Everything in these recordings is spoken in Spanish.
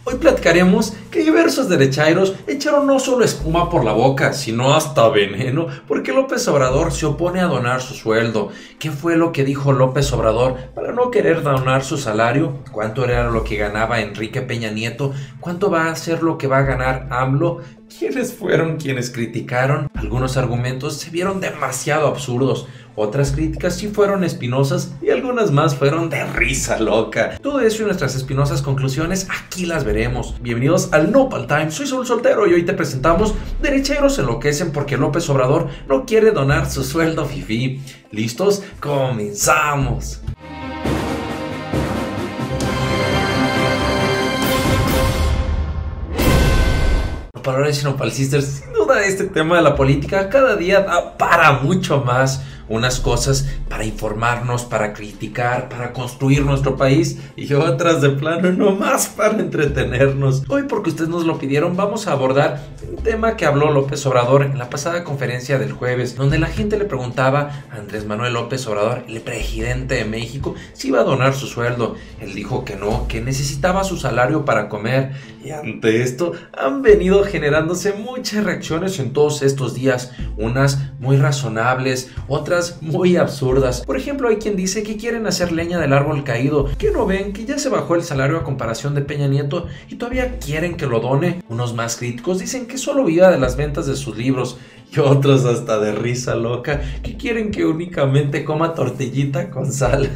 Hoy platicaremos que diversos derechairos echaron no solo espuma por la boca, sino hasta veneno, porque López Obrador se opone a donar su sueldo. ¿Qué fue lo que dijo López Obrador para no querer donar su salario? ¿Cuánto era lo que ganaba Enrique Peña Nieto? ¿Cuánto va a ser lo que va a ganar AMLO? ¿Quiénes fueron quienes criticaron? Algunos argumentos se vieron demasiado absurdos. Otras críticas sí fueron espinosas y algunas más fueron de risa loca. Todo eso y nuestras espinosas conclusiones aquí las veremos. Bienvenidos al Nopal Time, soy Saúl Soltero y hoy te presentamos Derechairos enloquecen porque López Obrador no quiere donar su sueldo fifí. ¿Listos? ¡Comenzamos! Nopalones y Nopal Sisters, sin duda este tema de la política cada día da para mucho más. Unas cosas para informarnos, para criticar, para construir nuestro país y otras de plano nomás para entretenernos. Hoy, porque ustedes nos lo pidieron, vamos a abordar un tema que habló López Obrador en la pasada conferencia del jueves, donde la gente le preguntaba a Andrés Manuel López Obrador, el presidente de México, si iba a donar su sueldo. Él dijo que no, que necesitaba su salario para comer. Y ante esto han venido generándose muchas reacciones en todos estos días, unas muy razonables, otras muy absurdas. Por ejemplo, hay quien dice que quieren hacer leña del árbol caído, que no ven que ya se bajó el salario a comparación de Peña Nieto y todavía quieren que lo done. Unos más críticos dicen que solo viva de las ventas de sus libros y otros hasta de risa loca que quieren que únicamente coma tortillita con sal.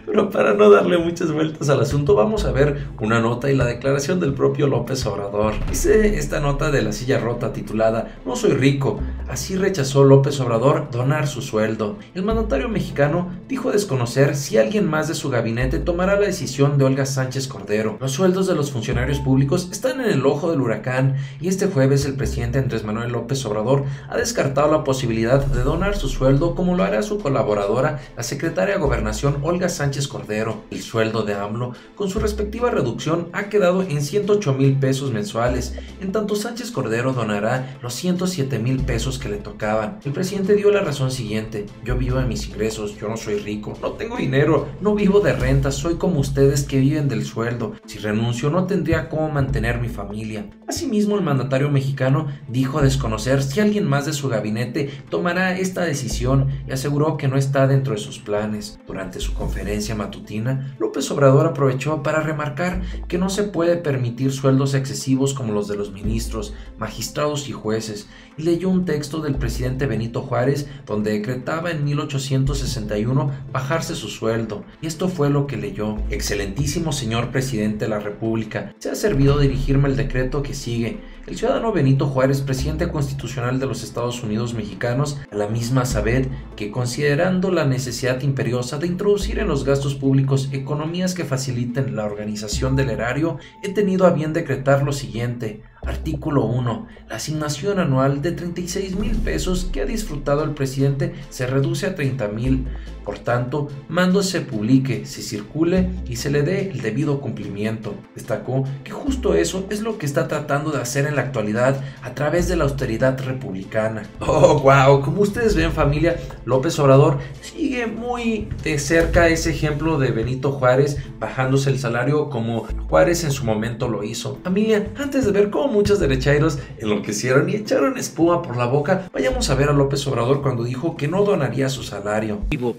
Pero para no darle muchas vueltas al asunto, vamos a ver una nota y la declaración del propio López Obrador. Dice esta nota de La Silla Rota titulada "No soy rico". Así rechazó López Obrador donar su sueldo. El mandatario mexicano dijo desconocer si alguien más de su gabinete tomará la decisión de Olga Sánchez Cordero. Los sueldos de los funcionarios públicos están en el ojo del huracán y este jueves el presidente Andrés Manuel López Obrador ha descartado la posibilidad de donar su sueldo como lo hará su colaboradora, la secretaria de Gobernación Olga Sánchez Cordero. El sueldo de AMLO, con su respectiva reducción, ha quedado en 108,000 pesos mensuales, en tanto Sánchez Cordero donará los 107,000 pesos que le tocaban. El presidente dio la razón siguiente: yo vivo de mis ingresos, yo no soy rico, no tengo dinero, no vivo de rentas, soy como ustedes que viven del sueldo. Si renuncio no tendría cómo mantener mi familia. Asimismo, el mandatario mexicano dijo desconocer si alguien más de su gabinete tomará esta decisión y aseguró que no está dentro de sus planes. Durante su conferencia matutina, López Obrador aprovechó para remarcar que no se puede permitir sueldos excesivos como los de los ministros, magistrados y jueces, y leyó un texto del presidente Benito Juárez donde decretaba en 1861 bajarse su sueldo, y esto fue lo que leyó: excelentísimo señor presidente de la República, se ha servido dirigirme el decreto que sigue. El ciudadano Benito Juárez, presidente constitucional de los Estados Unidos mexicanos, a la misma saber que, considerando la necesidad imperiosa de introducir en los gastos públicos economías que faciliten la organización del erario, he tenido a bien decretar lo siguiente. Artículo 1. La asignación anual de 36,000 pesos que ha disfrutado el presidente se reduce a 30,000. Por tanto, mando se publique, se circule y se le dé el debido cumplimiento. Destacó que justo eso es lo que está tratando de hacer en la actualidad a través de la austeridad republicana. Oh, wow, como ustedes ven, familia, López Obrador sigue muy de cerca ese ejemplo de Benito Juárez bajándose el salario como Juárez en su momento lo hizo. Familia, antes de ver cómo muchos derechairos enloquecieron y echaron espuma por la boca, vayamos a ver a López Obrador cuando dijo que no donaría su salario. Vivo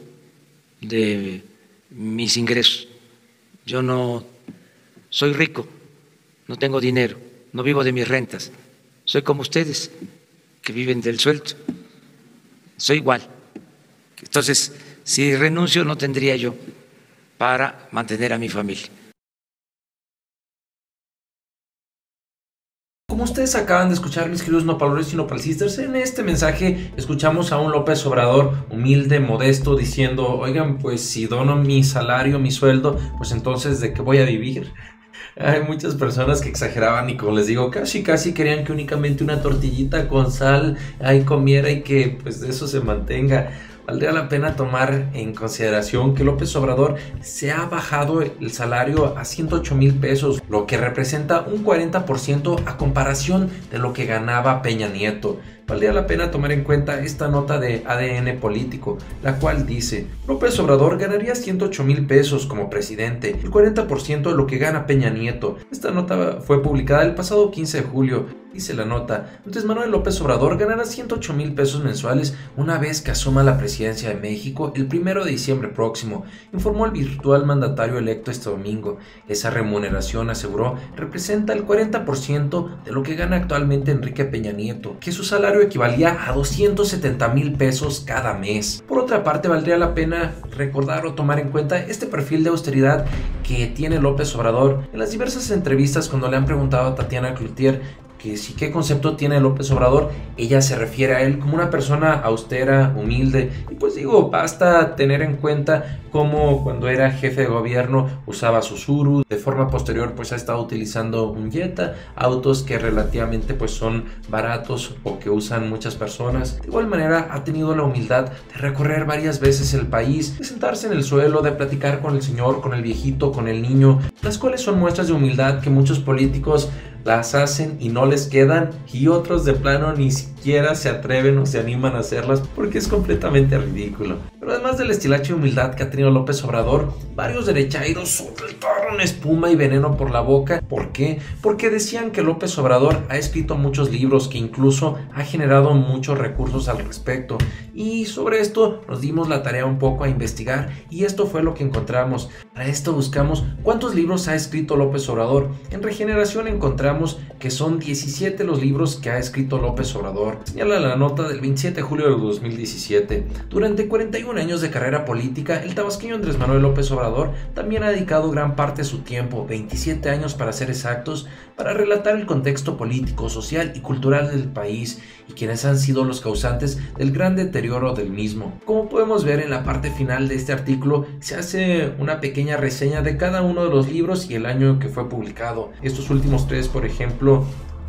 de mis ingresos, yo no soy rico, no tengo dinero, no vivo de mis rentas, soy como ustedes que viven del sueldo, soy igual. Entonces, si renuncio no tendría yo para mantener a mi familia. Como ustedes acaban de escuchar, mis queridos nopalones y nopal sisters, en este mensaje escuchamos a un López Obrador humilde, modesto, diciendo: oigan, pues si dono mi salario, mi sueldo, pues entonces ¿de qué voy a vivir? Hay muchas personas que exageraban y, como les digo, casi querían que únicamente una tortillita con sal ahí comiera y que pues de eso se mantenga. Valdría la pena tomar en consideración que López Obrador se ha bajado el salario a 108,000 pesos, lo que representa un 40% a comparación de lo que ganaba Peña Nieto. Valdría la pena tomar en cuenta esta nota de ADN Político, la cual dice: López Obrador ganaría 108,000 pesos como presidente, el 40% de lo que gana Peña Nieto. Esta nota fue publicada el pasado 15 de julio. Dice la nota: Andrés Manuel López Obrador ganará 108,000 pesos mensuales una vez que asuma la presidencia de México el 1 de diciembre próximo, informó el virtual mandatario electo este domingo. Esa remuneración, aseguró, representa el 40% de lo que gana actualmente Enrique Peña Nieto, que su salario equivalía a 270,000 pesos cada mes. Por otra parte, valdría la pena recordar o tomar en cuenta este perfil de austeridad que tiene López Obrador. En las diversas entrevistas, cuando le han preguntado a Tatiana Cloutier que sí, qué concepto tiene López Obrador, ella se refiere a él como una persona austera, humilde, y pues digo, basta tener en cuenta cómo cuando era jefe de gobierno usaba Subaru, de forma posterior pues ha estado utilizando un Jetta, autos que relativamente pues son baratos o que usan muchas personas. De igual manera ha tenido la humildad de recorrer varias veces el país, de sentarse en el suelo, de platicar con el señor, con el viejito, con el niño, las cuales son muestras de humildad que muchos políticos las hacen y no les quedan, y otros de plano ni siquiera se atreven o se animan a hacerlas porque es completamente ridículo. Pero además del estilacho y humildad que ha tenido López Obrador, varios derechairos soltaron espuma y veneno por la boca. ¿Por qué? Porque decían que López Obrador ha escrito muchos libros, que incluso ha generado muchos recursos al respecto, y sobre esto nos dimos la tarea un poco a investigar, y esto fue lo que encontramos. Para esto buscamos cuántos libros ha escrito López Obrador. En Regeneración encontramos que son 17 los libros que ha escrito López Obrador. Señala la nota del 27 de julio de 2017. Durante 41 años de carrera política, el tabasqueño Andrés Manuel López Obrador también ha dedicado gran parte de su tiempo, 27 años para ser exactos, para relatar el contexto político, social y cultural del país y quienes han sido los causantes del gran deterioro del mismo. Como podemos ver en la parte final de este artículo, se hace una pequeña reseña de cada uno de los libros y el año que fue publicado. Estos últimos tres, por ejemplo,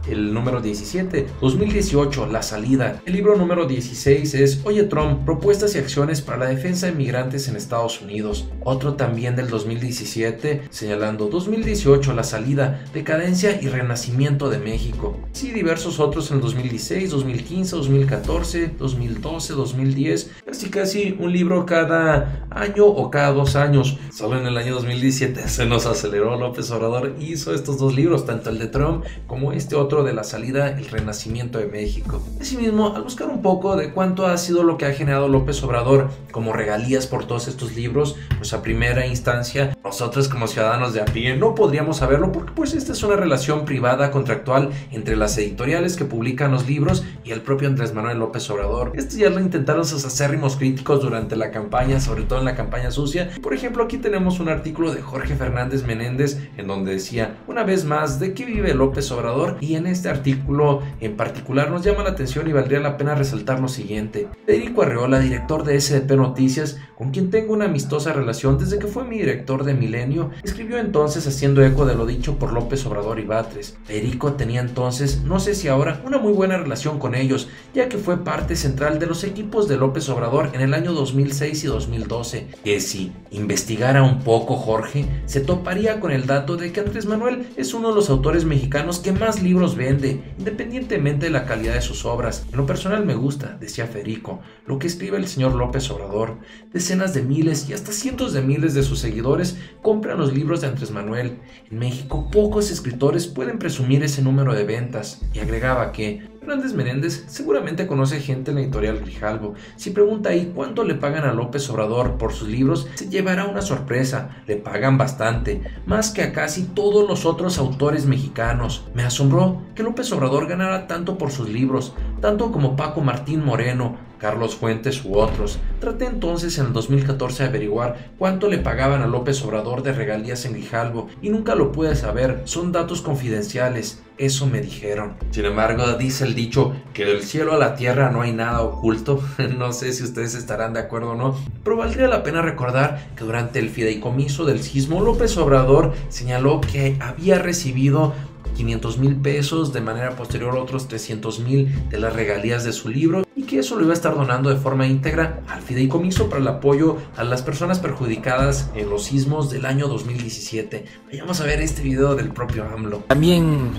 el número 17, 2018, La Salida. El libro número 16 es Oye Trump, propuestas y acciones para la defensa de migrantes en Estados Unidos. Otro también del 2017, señalando 2018, La Salida, decadencia y renacimiento de México. Sí, diversos otros en el 2016, 2015, 2014, 2012, 2010, casi un libro cada año o cada 2 años. Solo en el año 2017 se nos aceleró. López Obrador hizo estos 2 libros, tanto el de Trump como este otro de La Salida, el renacimiento de México. Asimismo, al buscar un poco de cuánto ha sido lo que ha generado López Obrador como regalías por todos estos libros, pues a primera instancia nosotros como ciudadanos de a pie no podríamos saberlo, porque pues esta es una relación privada contractual entre las editoriales que publican los libros y el propio Andrés Manuel López Obrador. Esto ya lo intentaron sus acérrimos críticos durante la campaña, sobre todo en la campaña sucia. Por ejemplo, aquí tenemos un artículo de Jorge Fernández Menéndez en donde decía: una vez más, ¿de qué vive López Obrador? Y en este artículo en particular nos llama la atención y valdría la pena resaltar lo siguiente. Federico Arreola, director de SDP Noticias, con quien tengo una amistosa relación desde que fue mi director de Milenio, escribió entonces haciendo eco de lo dicho por López Obrador y Batres. Federico tenía entonces, no sé si ahora, una muy buena relación con ellos, ya que fue parte central de los equipos de López Obrador en el año 2006 y 2012. Que si investigara un poco Jorge, se toparía con el dato de que Andrés Manuel es uno de los autores mexicanos que más libros vende, independientemente de la calidad de sus obras. En lo personal me gusta, decía Federico, lo que escribe el señor López Obrador. Decenas de miles y hasta cientos de miles de sus seguidores compran los libros de Andrés Manuel. En México pocos escritores pueden presumir ese número de ventas. Y agregaba que Fernández Menéndez seguramente conoce gente en la editorial Grijalbo. Si pregunta ahí cuánto le pagan a López Obrador por sus libros, se llevará una sorpresa. Le pagan bastante, más que a casi todos los otros autores mexicanos. Me asombró que López Obrador ganara tanto por sus libros, tanto como Paco Martín Moreno, Carlos Fuentes u otros. Traté entonces en el 2014 de averiguar cuánto le pagaban a López Obrador de regalías en Grijalbo y nunca lo pude saber, son datos confidenciales, eso me dijeron. Sin embargo, dice el dicho que del cielo a la tierra no hay nada oculto. No sé si ustedes estarán de acuerdo o no, pero valdría la pena recordar que durante el fideicomiso del sismo, López Obrador señaló que había recibido 500,000 pesos, de manera posterior otros 300,000 de las regalías de su libro, y que eso lo iba a estar donando de forma íntegra al fideicomiso para el apoyo a las personas perjudicadas en los sismos del año 2017. Vayamos a ver este video del propio AMLO. También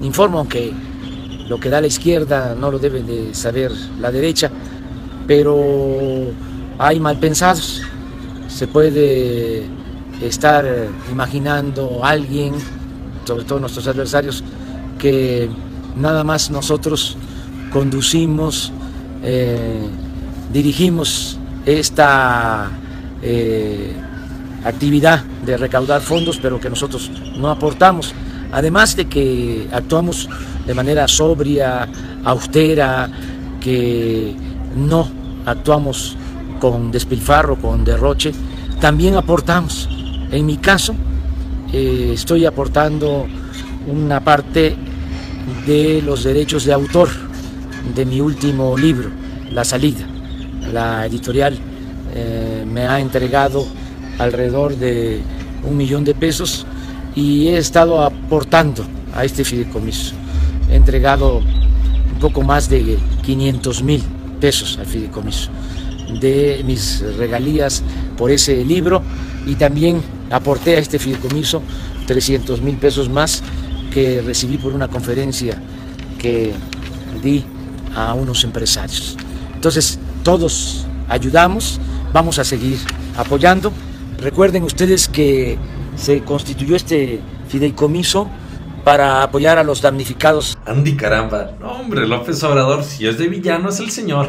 informo que lo que da la izquierda no lo debe de saber la derecha, pero hay malpensados. Se puede estar imaginando a alguien, sobre todo nuestros adversarios, que nada más nosotros conducimos, dirigimos esta actividad de recaudar fondos, pero que nosotros no aportamos. Además de que actuamos de manera sobria, austera, que no actuamos con despilfarro, con derroche, también aportamos. En mi caso, estoy aportando una parte de los derechos de autor de mi último libro, La Salida. La editorial me ha entregado alrededor de 1 millón de pesos y he estado aportando a este fideicomiso. He entregado un poco más de 500,000 pesos al fideicomiso de mis regalías por ese libro, y también aporté a este fideicomiso 300,000 pesos más que recibí por una conferencia que di a unos empresarios. Entonces, todos ayudamos, vamos a seguir apoyando. Recuerden ustedes que se constituyó este fideicomiso para apoyar a los damnificados. Andy, caramba. No, hombre, López Obrador, si es de villano, es el señor.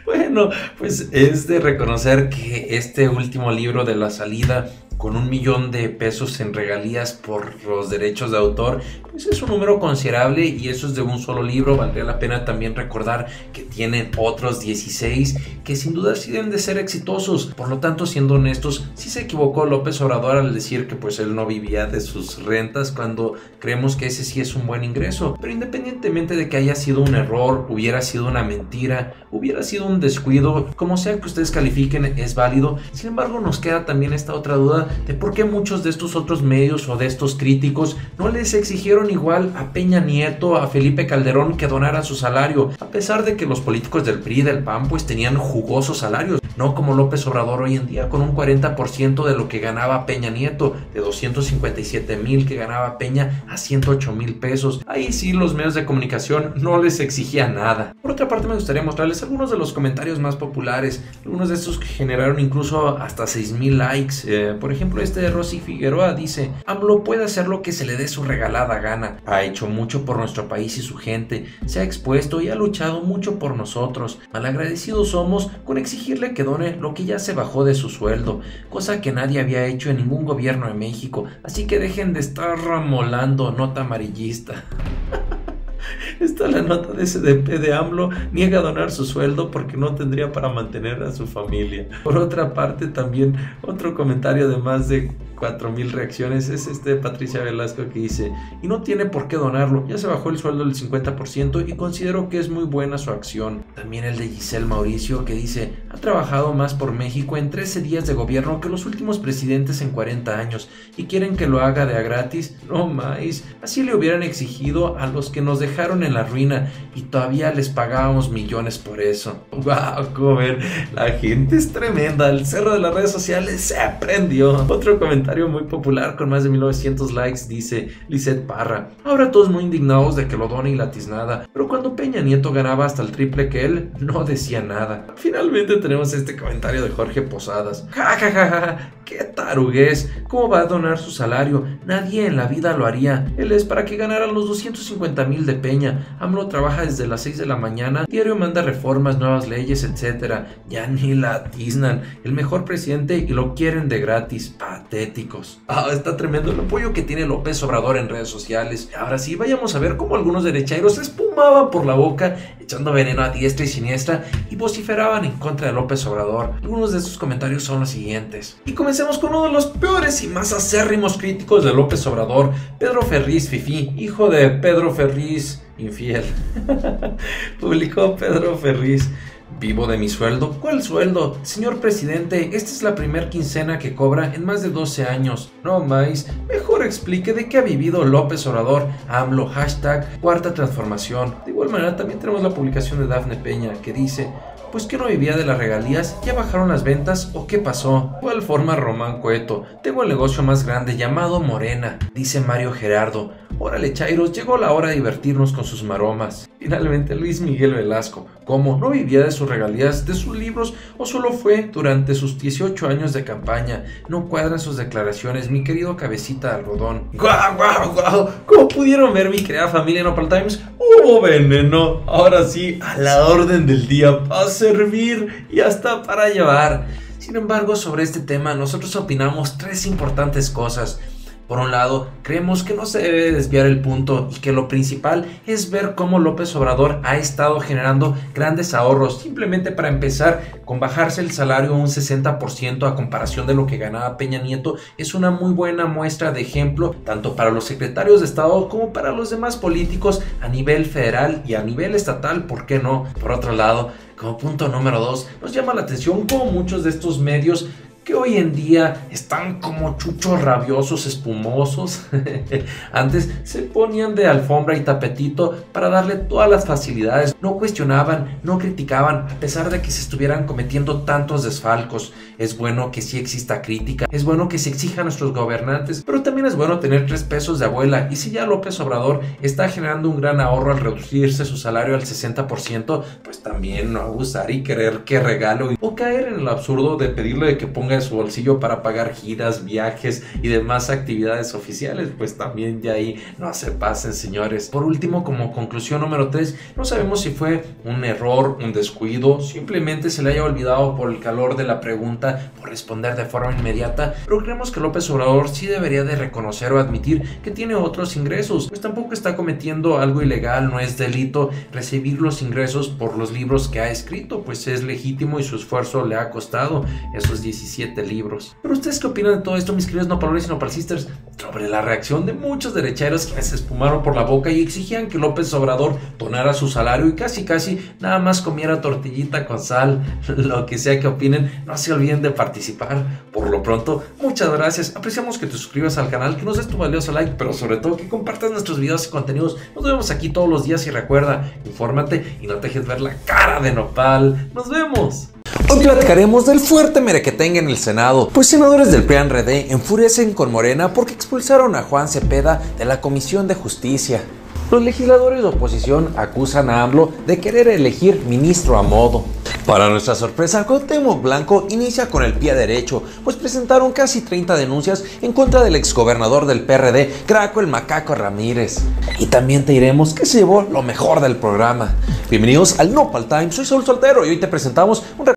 Bueno, pues es de reconocer que este último libro de La Salida, con 1 millón de pesos en regalías por los derechos de autor, pues es un número considerable, y eso es de un solo libro. Valdría la pena también recordar que tienen otros 16 que sin duda sí deben de ser exitosos. Por lo tanto, siendo honestos, sí se equivocó López Obrador al decir que pues él no vivía de sus rentas, cuando creemos que ese sí es un buen ingreso. Pero independientemente de que haya sido un error, hubiera sido una mentira, hubiera sido un descuido, como sea que ustedes califiquen, es válido. Sin embargo, nos queda también esta otra duda de por qué muchos de estos otros medios o de estos críticos no les exigieron igual a Peña Nieto, a Felipe Calderón, que donaran su salario, a pesar de que los políticos del PRI y del PAN pues tenían jugosos salarios, no como López Obrador hoy en día, con un 40% de lo que ganaba Peña Nieto, de 257,000 que ganaba Peña a 108,000 pesos. Ahí sí los medios de comunicación no les exigían nada. Por otra parte, me gustaría mostrarles algunos de los comentarios más populares, algunos de estos que generaron incluso hasta 6,000 likes. Por ejemplo, este de Rosy Figueroa dice: AMLO puede hacer lo que se le dé su regalada gana, ha hecho mucho por nuestro país y su gente, se ha expuesto y ha luchado mucho por nosotros. Malagradecidos somos con exigirle que done lo que ya se bajó de su sueldo, cosa que nadie había hecho en ningún gobierno de México, así que dejen de estar ramolando, nota amarillista. Está la nota de SDP de AMLO: niega donar su sueldo porque no tendría para mantener a su familia. Por otra parte, también otro comentario de más de 4,000 reacciones es este de Patricia Velasco, que dice: y no tiene por qué donarlo, ya se bajó el sueldo del 50% y considero que es muy buena su acción. También el de Giselle Mauricio, que dice: ha trabajado más por México en 13 días de gobierno que los últimos presidentes en 40 años y quieren que lo haga de a gratis. No más, así le hubieran exigido a los que nos dejaron en la ruina y todavía les pagábamos millones por eso. Wow, como ven, la gente es tremenda, el cerro de las redes sociales se prendió. Otro comentario muy popular con más de 1900 likes dice Lisette Parra: ahora todos muy indignados de que lo done y la tiznada, pero cuando Peña Nieto ganaba hasta el triple que él, no decía nada. Finalmente tenemos este comentario de Jorge Posadas: ja ja ja ja, qué taruguez, ¿cómo va a donar su salario? Nadie en la vida lo haría, él es para que ganaran los 250,000 de Peña. AMLO trabaja desde las 6 de la mañana, diario manda reformas, nuevas leyes, etc. Ya ni la tiznan, el mejor presidente y lo quieren de gratis, patéticos. Está tremendo el apoyo que tiene López Obrador en redes sociales. Ahora sí, vayamos a ver cómo algunos derechairos se espumaban por la boca, echando veneno a diestra y siniestra, y vociferaban en contra de López Obrador. Algunos de sus comentarios son los siguientes. Y comencemos con uno de los peores y más acérrimos críticos de López Obrador, Pedro Ferriz Fifí, hijo de Pedro Ferriz infiel. Publicó Pedro Ferriz: ¿Vivo de mi sueldo? ¿Cuál sueldo? Señor presidente, esta es la primer quincena que cobra en más de 12 años. No más, mejor explique de qué ha vivido López Obrador, AMLO, hashtag Cuarta Transformación. De igual manera también tenemos la publicación de Dafne Peña que dice: pues que no vivía de las regalías, ¿ya bajaron las ventas o qué pasó? De igual forma Román Cueto: tengo el negocio más grande llamado Morena, dice Mario Gerardo. Órale chairos, llegó la hora de divertirnos con sus maromas. Finalmente Luis Miguel Velasco: ¿cómo? ¿No vivía de sus regalías, de sus libros o solo fue durante sus 18 años de campaña? No cuadran sus declaraciones, mi querido cabecita de algodón. ¡Guau, guau, guau! Como pudieron ver, mi querida familia Nopal Times, hubo veneno. Ahora sí, a la orden del día, para servir y hasta para llevar. Sin embargo, sobre este tema nosotros opinamos tres importantes cosas. Por un lado, creemos que no se debe desviar el punto y que lo principal es ver cómo López Obrador ha estado generando grandes ahorros, simplemente para empezar, con bajarse el salario un 60% a comparación de lo que ganaba Peña Nieto, es una muy buena muestra de ejemplo tanto para los secretarios de Estado como para los demás políticos a nivel federal y a nivel estatal, ¿por qué no? Por otro lado, como punto número 2, nos llama la atención cómo muchos de estos medios que hoy en día están como chuchos rabiosos, espumosos, antes se ponían de alfombra y tapetito para darle todas las facilidades, no cuestionaban, no criticaban, a pesar de que se estuvieran cometiendo tantos desfalcos. Es bueno que sí exista crítica, es bueno que se exija a nuestros gobernantes, pero también es bueno tener 3 pesos de abuela, y si ya López Obrador está generando un gran ahorro al reducirse su salario al 60%, pues también no abusar y querer que regalo o caer en el absurdo de pedirle de que ponga de su bolsillo para pagar giras, viajes y demás actividades oficiales, pues también ya ahí no se pasen, señores. Por último, como conclusión número 3, no sabemos si fue un error, un descuido, simplemente se le haya olvidado por el calor de la pregunta, por responder de forma inmediata, pero creemos que López Obrador sí debería de reconocer o admitir que tiene otros ingresos, pues tampoco está cometiendo algo ilegal, no es delito recibir los ingresos por los libros que ha escrito, pues es legítimo y su esfuerzo le ha costado esos 17 libros. Pero ustedes qué opinan de todo esto, mis queridos nopalones y nopal sisters, sobre la reacción de muchos derecheros que se espumaron por la boca y exigían que López Obrador donara su salario y casi nada más comiera tortillita con sal? Lo que sea que opinen, no se olviden de participar. Por lo pronto, muchas gracias, apreciamos que te suscribas al canal, que nos des tu valioso like, pero sobre todo que compartas nuestros videos y contenidos. Nos vemos aquí todos los días y recuerda, infórmate y no te dejes ver la cara de nopal. Nos vemos. Hoy platicaremos del fuerte merequetengue en el Senado, pues senadores del PRI-PAN-RD enfurecen con Morena porque expulsaron a Juan Cepeda de la Comisión de Justicia. Los legisladores de oposición acusan a AMLO de querer elegir ministro a modo. Para nuestra sorpresa, Cuauhtémoc Blanco inicia con el pie derecho, pues presentaron casi 30 denuncias en contra del exgobernador del PRD, Graco el Macaco Ramírez. Y también te diremos que se llevó lo mejor del programa. Bienvenidos al Nopal Time, soy Saúl Soltero y hoy te presentamos un